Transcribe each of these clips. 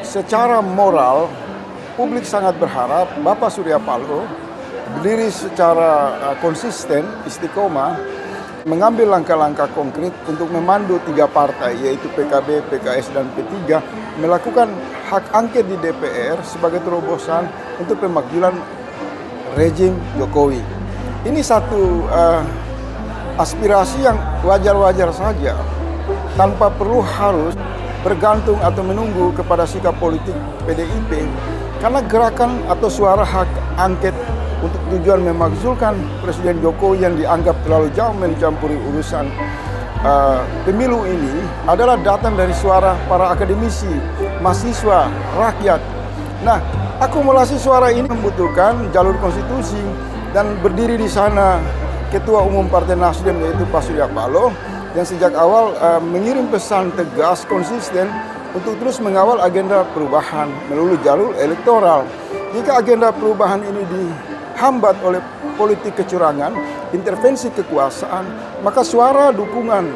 secara moral, publik sangat berharap Bapak Surya Paloh berdiri secara konsisten, istiqomah, mengambil langkah-langkah konkret untuk memandu 3 partai, yaitu PKB, PKS, dan P3, melakukan hak angket di DPR sebagai terobosan untuk pemakzulan rejim Jokowi. Ini satu aspirasi yang wajar-wajar saja, tanpa perlu harus bergantung atau menunggu kepada sikap politik PDIP, karena gerakan atau suara hak angket untuk tujuan memakzulkan Presiden Jokowi yang dianggap terlalu jauh mencampuri urusan pemilu ini adalah datang dari suara para akademisi, mahasiswa, rakyat. Nah, akumulasi suara ini membutuhkan jalur konstitusi, dan berdiri di sana Ketua Umum Partai Nasdem yaitu Pak Surya Paloh yang sejak awal mengirim pesan tegas, konsisten untuk terus mengawal agenda perubahan melalui jalur elektoral. Jika agenda perubahan ini dihambat oleh politik kecurangan, intervensi kekuasaan, maka suara dukungan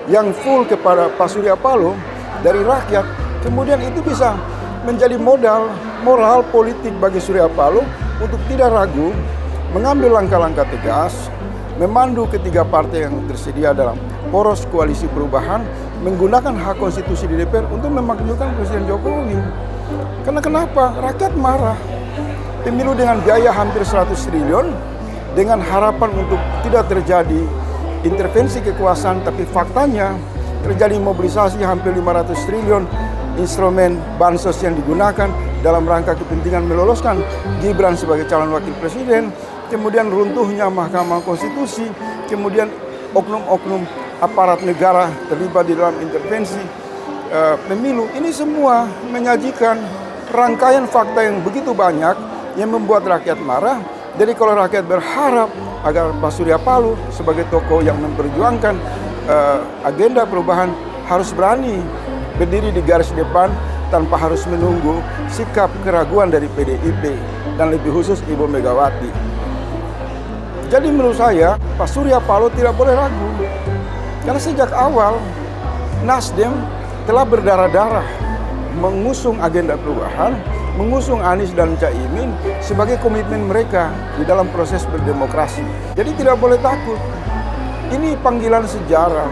yang full kepada Pak Surya Paloh dari rakyat, kemudian itu bisa menjadi modal moral politik bagi Surya Paloh untuk tidak ragu mengambil langkah-langkah tegas, memandu ketiga partai yang tersedia dalam poros koalisi perubahan, menggunakan hak konstitusi di DPR untuk memakzulkan Presiden Jokowi. Karena kenapa? Rakyat marah. Pemilu dengan biaya hampir 100 triliun, dengan harapan untuk tidak terjadi intervensi kekuasaan, tapi faktanya terjadi mobilisasi hampir 500 triliun instrumen bansos yang digunakan dalam rangka kepentingan meloloskan Gibran sebagai calon wakil presiden, kemudian runtuhnya Mahkamah Konstitusi, kemudian oknum-oknum aparat negara terlibat di dalam intervensi pemilu. Ini semua menyajikan rangkaian fakta yang begitu banyak yang membuat rakyat marah. Jadi kalau rakyat berharap agar Pak Surya Paloh sebagai tokoh yang memperjuangkan agenda perubahan harus berani berdiri di garis depan tanpa harus menunggu sikap keraguan dari PDIP dan lebih khusus Ibu Megawati. Jadi menurut saya Pak Surya Paloh tidak boleh ragu, karena sejak awal Nasdem telah berdarah-darah mengusung agenda perubahan, mengusung Anies dan Caimin sebagai komitmen mereka di dalam proses berdemokrasi. Jadi tidak boleh takut. Ini panggilan sejarah,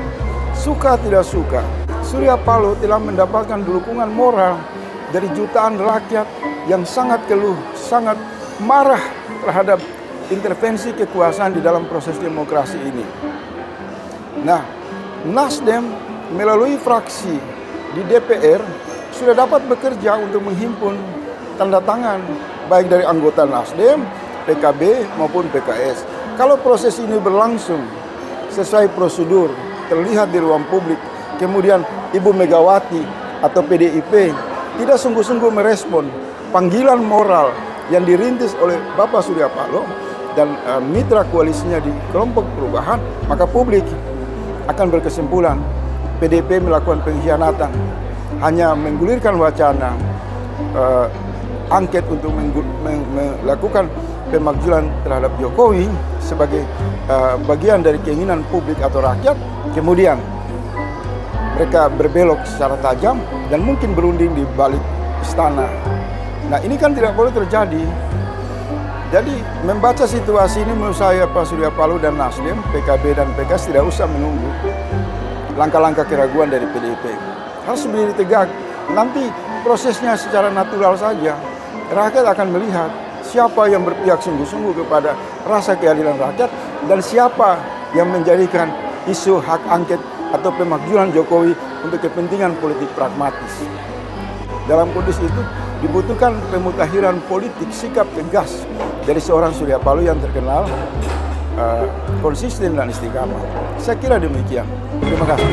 suka tidak suka. Surya Paloh telah mendapatkan dukungan moral dari jutaan rakyat yang sangat keluh, sangat marah terhadap intervensi kekuasaan di dalam proses demokrasi ini. Nah, Nasdem melalui fraksi di DPR sudah dapat bekerja untuk menghimpun tanda tangan baik dari anggota Nasdem, PKB maupun PKS. Kalau proses ini berlangsung sesuai prosedur, terlihat di ruang publik, kemudian Ibu Megawati atau PDIP tidak sungguh-sungguh merespon panggilan moral yang dirintis oleh Bapak Surya Paloh dan mitra koalisinya di kelompok perubahan, maka publik akan berkesimpulan PDIP melakukan pengkhianatan, hanya menggulirkan wacana angket untuk melakukan pemakzulan terhadap Jokowi sebagai bagian dari keinginan publik atau rakyat, kemudian mereka berbelok secara tajam dan mungkin berunding di balik istana. Nah, ini kan tidak boleh terjadi. Jadi membaca situasi ini menurut saya Pak Surya Paloh dan Nasdem, PKB dan PKS tidak usah menunggu langkah-langkah keraguan dari PDIP. Harus berdiri tegak. Nanti prosesnya secara natural saja. Rakyat akan melihat siapa yang berpihak sungguh-sungguh kepada rasa keadilan rakyat dan siapa yang menjadikan isu hak angket atau pemakzulan Jokowi untuk kepentingan politik pragmatis. Dalam kondisi itu dibutuhkan pemutahiran politik sikap tegas dari seorang Surya Paloh yang terkenal konsisten dan istiqamah. Saya kira demikian. Terima kasih.